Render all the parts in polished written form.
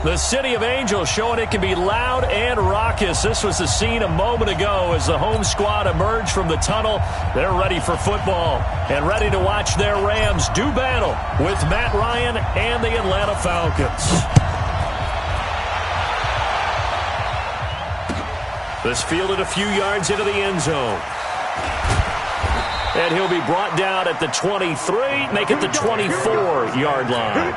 The City of Angels showing it can be loud and raucous. This was the scene a moment ago as the home squad emerged from the tunnel. They're ready for football and ready to watch their Rams do battle with Matt Ryan and the Atlanta Falcons. This fielded a few yards into the end zone. And he'll be brought down at the 23, make it the 24-yard line.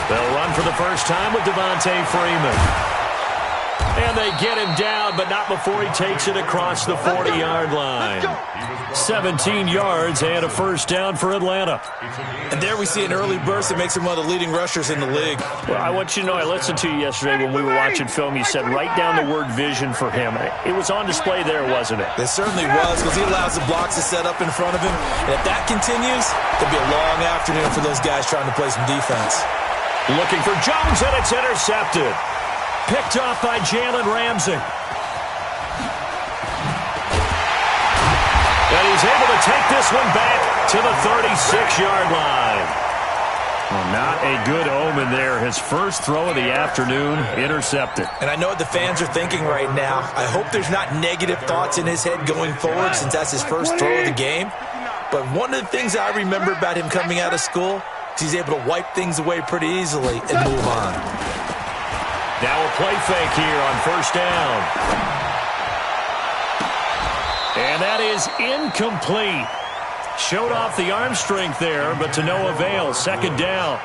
They'll run for the first time with Devontae Freeman. And they get him down, but not before he takes it across the 40-yard line. 17 yards and a first down for Atlanta. And there we see an early burst that makes him one of the leading rushers in the league. Well, I want you to know, I listened to you yesterday when we were watching film. You said write down the word vision for him. It was on display there, wasn't it? It certainly was, because he allows the blocks to set up in front of him. And if that continues, it'll be a long afternoon for those guys trying to play some defense. Looking for Jones, and it's intercepted. Picked off by Jalen Ramsey. And he's able to take this one back to the 36-yard line. Well, not a good omen there. His first throw of the afternoon intercepted. And I know what the fans are thinking right now. I hope there's not negative thoughts in his head going forward since that's his first throw of the game. But one of the things I remember about him coming out of school is he's able to wipe things away pretty easily and move on. Now a play fake here on first down. And that is incomplete. Showed off the arm strength there, but to no avail. Second down.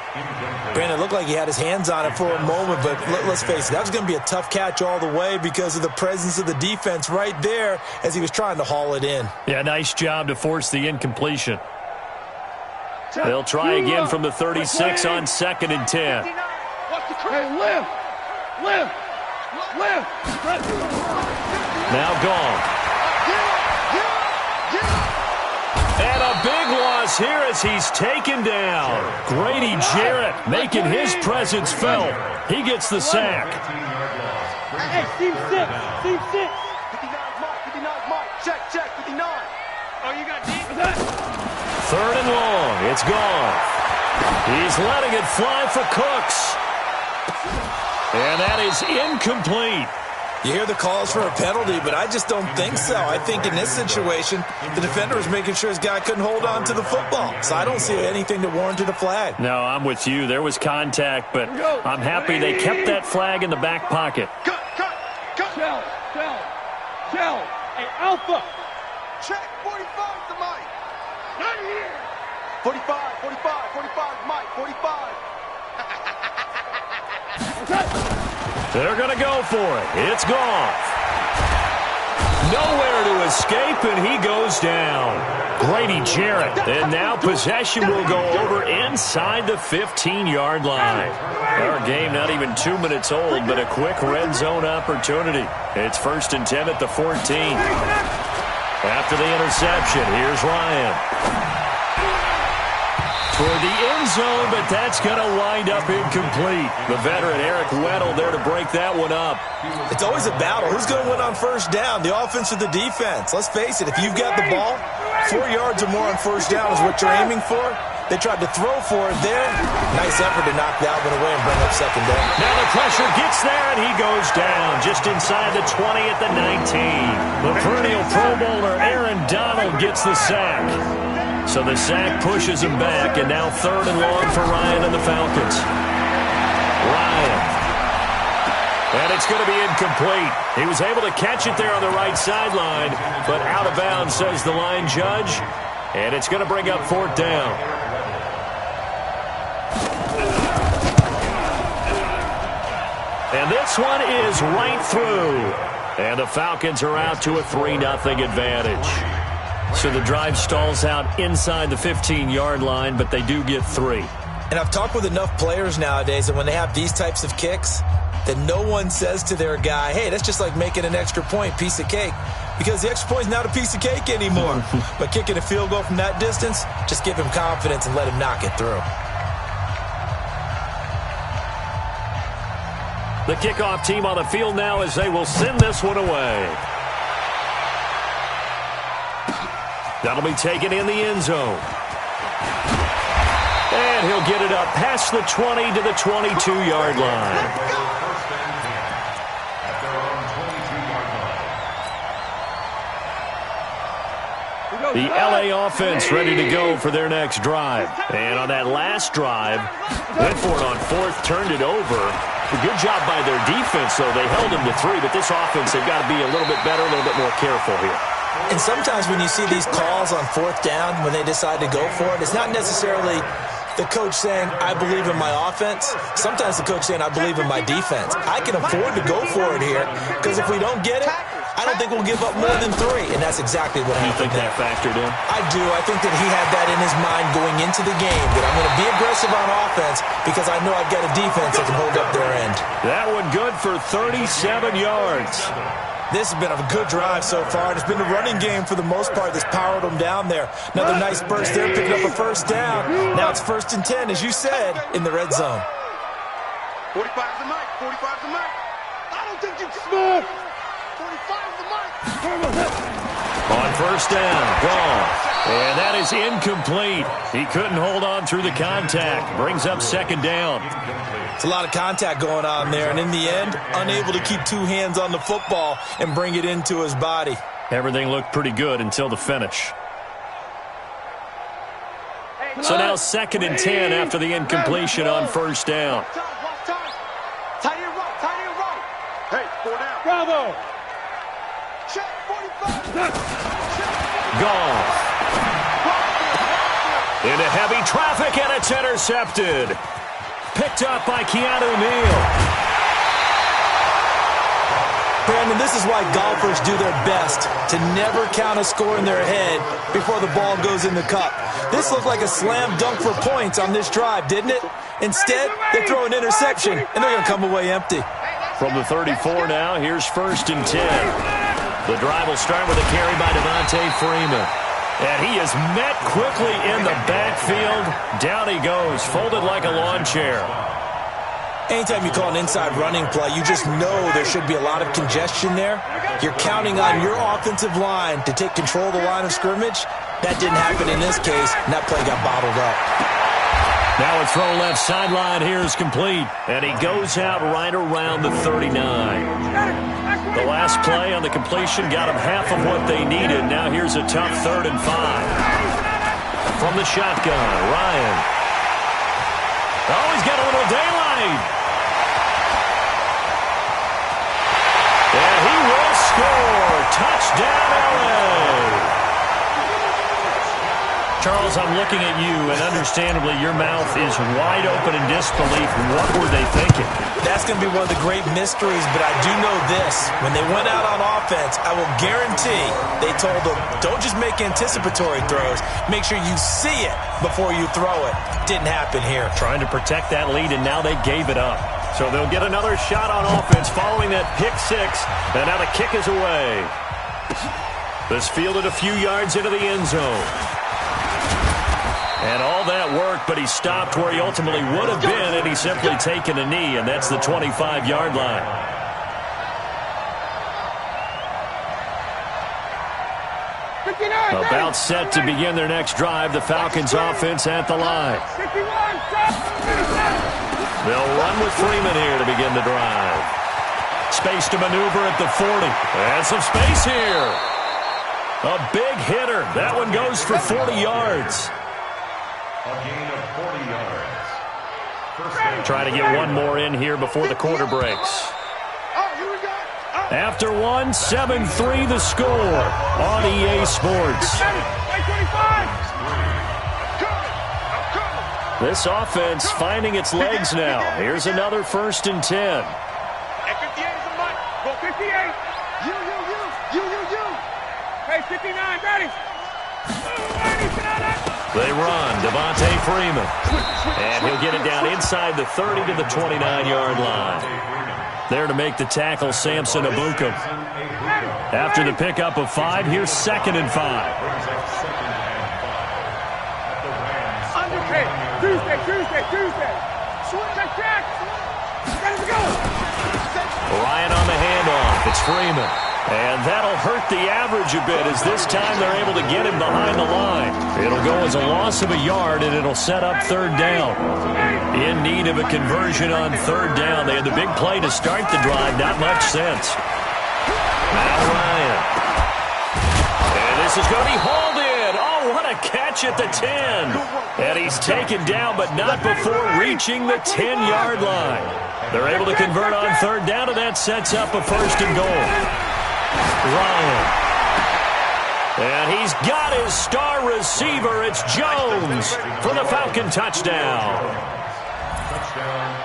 Brandon, it looked like he had his hands on it for a moment, but let's face it, that was going to be a tough catch all the way because of the presence of the defense right there as he was trying to haul it in. Yeah, nice job to force the incompletion. They'll try again from the 36 on 2nd and 10. Hey, lift. Now gone. And a big loss here as he's taken down. Grady Jarrett making his presence felt. He gets the sack. Hey, team 6. 59 Mike. Check, 59. Oh, you got deep? 3rd and long. It's gone. He's letting it fly for Cooks. And that is incomplete. You hear the calls for a penalty, but I just don't think so. I think in this situation, the defender was making sure his guy couldn't hold on to the football. So I don't see anything that warranted a flag. No, I'm with you. There was contact, but I'm happy they kept that flag in the back pocket. Cut. Shell. Hey, Alpha. Check, 45 to Mike. Not here. 45, Mike, 45. They're going to go for it. It's gone. Nowhere to escape, and he goes down. Grady Jarrett. And now possession will go over inside the 15-yard line. Our game not even 2 minutes old, but a quick red zone opportunity. It's 1st and 10 at the 14. After the interception, here's Ryan. For the end zone, but that's going to wind up incomplete. The veteran Eric Weddle there to break that one up. It's always a battle. Who's going to win on first down, the offense or the defense? Let's face it, if you've got the ball, 4 yards or more on first down is what you're aiming for. They tried to throw for it there. Nice effort to knock that one away and bring up second down. Now the pressure gets there, and he goes down just inside the 20 at the 19. The perennial Pro Bowler Aaron Donald gets the sack. So the sack pushes him back, and now 3rd and long for Ryan and the Falcons. Ryan. And it's going to be incomplete. He was able to catch it there on the right sideline, but out of bounds, says the line judge. And it's going to bring up 4th down. And this one is right through. And the Falcons are out to a 3-0 advantage. So the drive stalls out inside the 15-yard line, but they do get 3. And I've talked with enough players nowadays that when they have these types of kicks, that no one says to their guy, hey, that's just like making an extra point, piece of cake. because the extra point is not a piece of cake anymore. But kicking a field goal from that distance, just give him confidence and let him knock it through. The kickoff team on the field now as they will send this one away. That'll be taken in the end zone. And he'll get it up past the 20 to the 22-yard line. The LA offense ready to go for their next drive. And on that last drive, went for it on fourth, turned it over. A good job by their defense, though. They held them to 3, but this offense, they've got to be a little bit better, a little bit more careful here. And sometimes when you see these calls on fourth down, when they decide to go for it, it's not necessarily the coach saying, I believe in my offense. Sometimes the coach saying, I believe in my defense. I can afford to go for it here, because if we don't get it, I don't think we'll give up more than 3, and that's exactly what happened. You think that factored in? I do. I think that he had that in his mind going into the game, that I'm going to be aggressive on offense because I know I've got a defense that can hold up their end. That one good for 37 yards. This has been a good drive so far. It's been the running game for the most part that's powered them down there. Another nice burst there, picking up a first down. Now it's 1st and 10, as you said, in the red zone. 45 the mic. 45 the mic. I don't think you can move. 45 the mic. On first down, gone. And that is incomplete. He couldn't hold on through the contact. Brings up 2nd down. It's a lot of contact going on there, and in the end, unable to keep 2 hands on the football and bring it into his body. Everything looked pretty good until the finish. So now 2nd and 10 after the incompletion on first down. Tight end right. Hey, 4 down. Bravo. Check 45. Gone. Into heavy traffic, and it's intercepted. Picked up by Keanu Neal. Brandon, this is why golfers do their best to never count a score in their head before the ball goes in the cup. This looked like a slam dunk for points on this drive, didn't it? Instead, they throw an interception, and they're going to come away empty. From the 34 now, here's 1st and 10. The drive will start with a carry by Devontae Freeman. And he is met quickly in the backfield. Down he goes, folded like a lawn chair. Anytime you call an inside running play, you just know there should be a lot of congestion there. You're counting on your offensive line to take control of the line of scrimmage. That didn't happen in this case, and that play got bottled up. Now a throw left sideline here is complete, and he goes out right around the 39. The last play on the completion got him half of what they needed. Now here's a tough 3rd and 5. From the shotgun, Ryan. Oh, he's got a little daylight. And he will score. Touchdown, LA. Charles, I'm looking at you, and understandably, your mouth is wide open in disbelief. What were they thinking? That's going to be one of the great mysteries, but I do know this. When they went out on offense, I will guarantee they told them, don't just make anticipatory throws. Make sure you see it before you throw it. Didn't happen here. Trying to protect that lead, and now they gave it up. So they'll get another shot on offense following that pick 6, and now the kick is away. This fielded a few yards into the end zone. And all that work, but he stopped where he ultimately would have been, and he's simply taken a knee, and that's the 25-yard line. About set to begin their next drive, the Falcons offense at the line. They'll run with Freeman here to begin the drive. Space to maneuver at the 40. And some space here. A big hitter. That one goes for 40 yards. A gain of 40 yards. Try to get one more in here before the quarter breaks. After one, 7-3 the score on EA Sports. This offense finding its legs now. Here's another 1st and 10. At 58 is a mic. Go 58. You. Hey, 59, ready. They run, Devontae Freeman. And he'll get it down inside the 30 to the 29-yard line. There to make the tackle, Samson Abukum. After the pickup of 5, here's 2nd and 5. Tuesday. Let's go. Ryan on the handoff. It's Freeman. And that'll hurt the average a bit as this time they're able to get him behind the line. It'll go as a loss of a yard, and it'll set up 3rd down. In need of a conversion on 3rd down. They had the big play to start the drive. Not much sense. Now Ryan. And this is going to be hauled in. Oh, what a catch at the 10. And he's taken down, but not before reaching the 10-yard line. They're able to convert on 3rd down, and that sets up a 1st and goal. Ryan. And he's got his star receiver. It's Jones for the Falcon touchdown.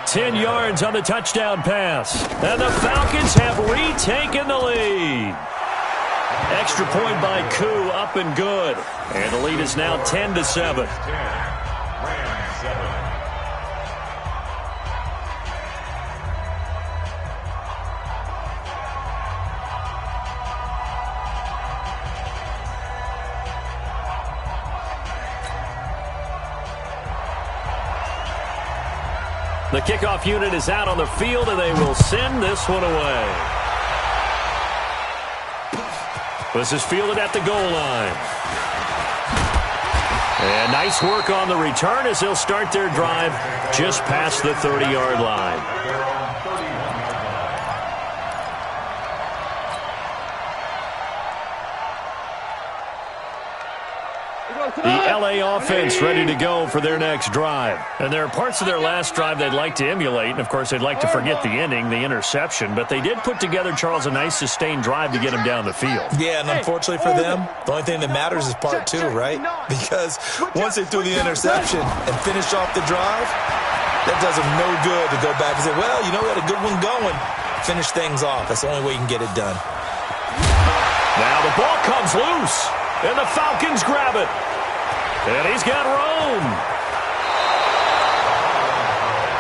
10 yards on the touchdown pass. And the Falcons have retaken the lead. Extra point by Koo, up and good. And the lead is now 10-7. The kickoff unit is out on the field, and they will send this one away. This is fielded at the goal line. And nice work on the return as they'll start their drive just past the 30-yard line. The LA offense ready to go for their next drive. And there are parts of their last drive they'd like to emulate. And, of course, they'd like to forget the ending, the interception. But they did put together, Charles, a nice sustained drive to get him down the field. Yeah, and unfortunately for them, the only thing that matters is part 2, right? Because once they threw the interception and finished off the drive, that does them no good to go back and say, well, you know, we had a good one going. Finish things off. That's the only way you can get it done. Now the ball comes loose, and the Falcons grab it. And he's got room.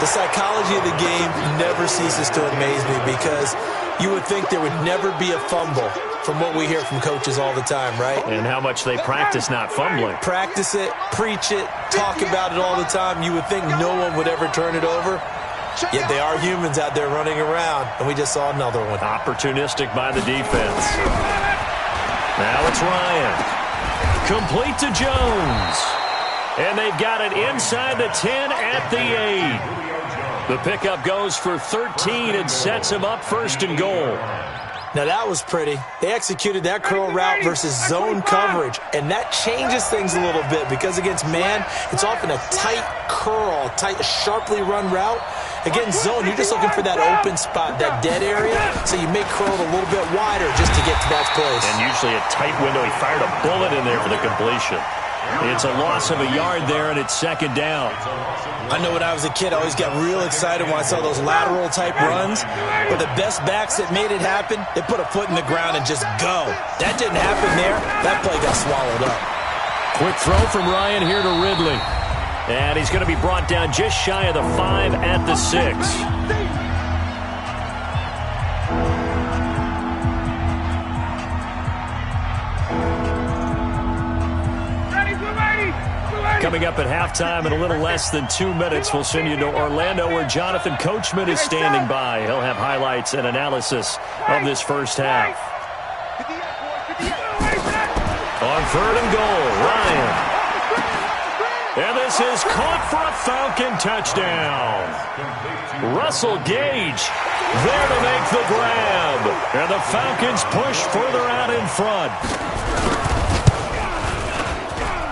The psychology of the game never ceases to amaze me because you would think there would never be a fumble from what we hear from coaches all the time, right? And how much they practice not fumbling. Practice it, preach it, talk about it all the time. You would think no one would ever turn it over. Yet they are humans out there running around, and we just saw another one. Opportunistic by the defense. Now it's Ryan. Complete to Jones. And they've got it inside the 10 at the 8. The pickup goes for 13 and sets him up 1st and goal. Now that was pretty. They executed that curl route versus zone coverage, and that changes things a little bit because against man, it's often a tight curl, tight, sharply run route. Against zone, you're just looking for that open spot, that dead area, so you may curl it a little bit wider just to get to that place. And usually a tight window. He fired a bullet in there for the completion. It's a loss of a yard there, and it's 2nd down. I know when I was a kid, I always got real excited when I saw those lateral-type runs. But the best backs that made it happen, they put a foot in the ground and just go. That didn't happen there. That play got swallowed up. Quick throw from Ryan here to Ridley. And he's going to be brought down just shy of the 5 at the 6. Coming up at halftime in a little less than 2 minutes, we'll send you to Orlando where Jonathan Coachman is standing by. He'll have highlights and analysis of this first half. On 3rd and goal, Ryan. And this is caught for a Falcon touchdown. Russell Gage there to make the grab. And the Falcons push further out in front.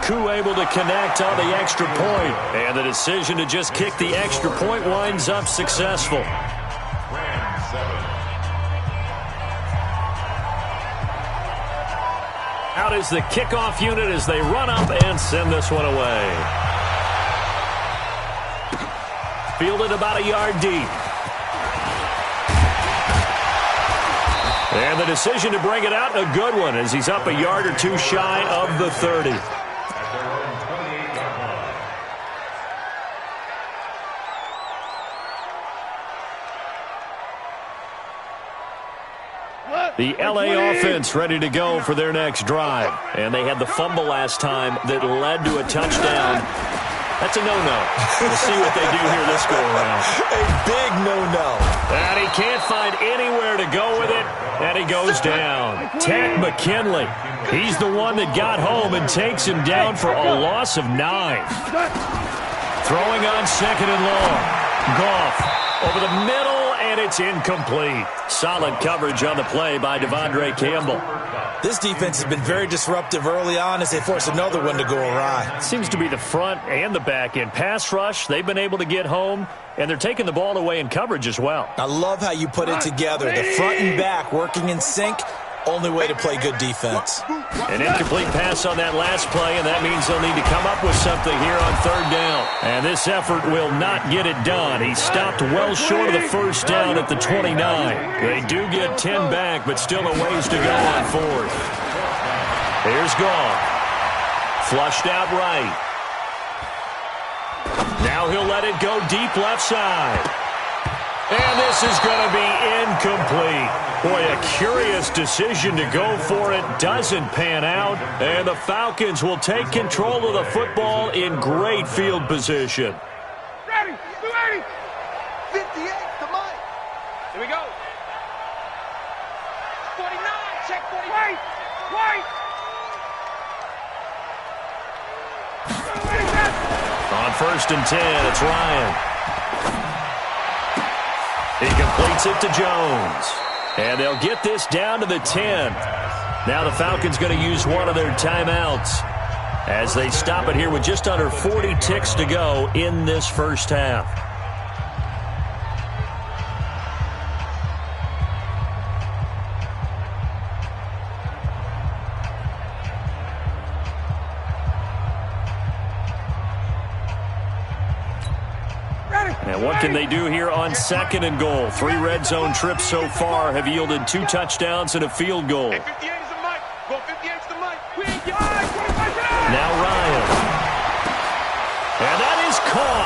Koo able to connect on the extra point. And the decision to just kick the extra point winds up successful. Out is the kickoff unit as they run up and send this one away. Fielded about a yard deep. And the decision to bring it out, a good one, as he's up a yard or 2 shy of the 30. The LA offense ready to go for their next drive. And they had the fumble last time that led to a touchdown. That's a no-no. We'll see what they do here this go-around. A big no-no. And he can't find anywhere to go with it, and he goes down. Tack McKinley. He's the one that got home and takes him down for a loss of 9. Throwing on 2nd and long. Goff over the middle, and it's incomplete. Solid coverage on the play by Devondre Campbell. This defense has been very disruptive early on as they force another one to go awry. Seems to be the front and the back end. Pass rush, they've been able to get home, and they're taking the ball away in coverage as well. I love how you put it together. The front and back working in sync. Only way to play good defense. An incomplete pass on that last play, and that means they'll need to come up with something here on 3rd down. And this effort will not get it done. He stopped well short of the first down at the 29. They do get 10 back, but still a ways to go on 4th. Here's Goff. Flushed out right. Now he'll let it go deep left side. And this is going to be incomplete. Boy, a curious decision to go for it. Doesn't pan out. And the Falcons will take control of the football in great field position. Ready, 58 to Mike. Here we go. 49, check 40. Wait. On 1st and 10, it's Ryan. He completes it to Jones. And they'll get this down to the 10. Now the Falcons going to use one of their timeouts as they stop it here with just under 40 ticks to go in this first half. And what can they do here on 2nd and goal? 3 red zone trips so far have yielded 2 touchdowns and a field goal. Hey, 58 is the mic. Go 58 is the mic. Now Ryan. And that is caught.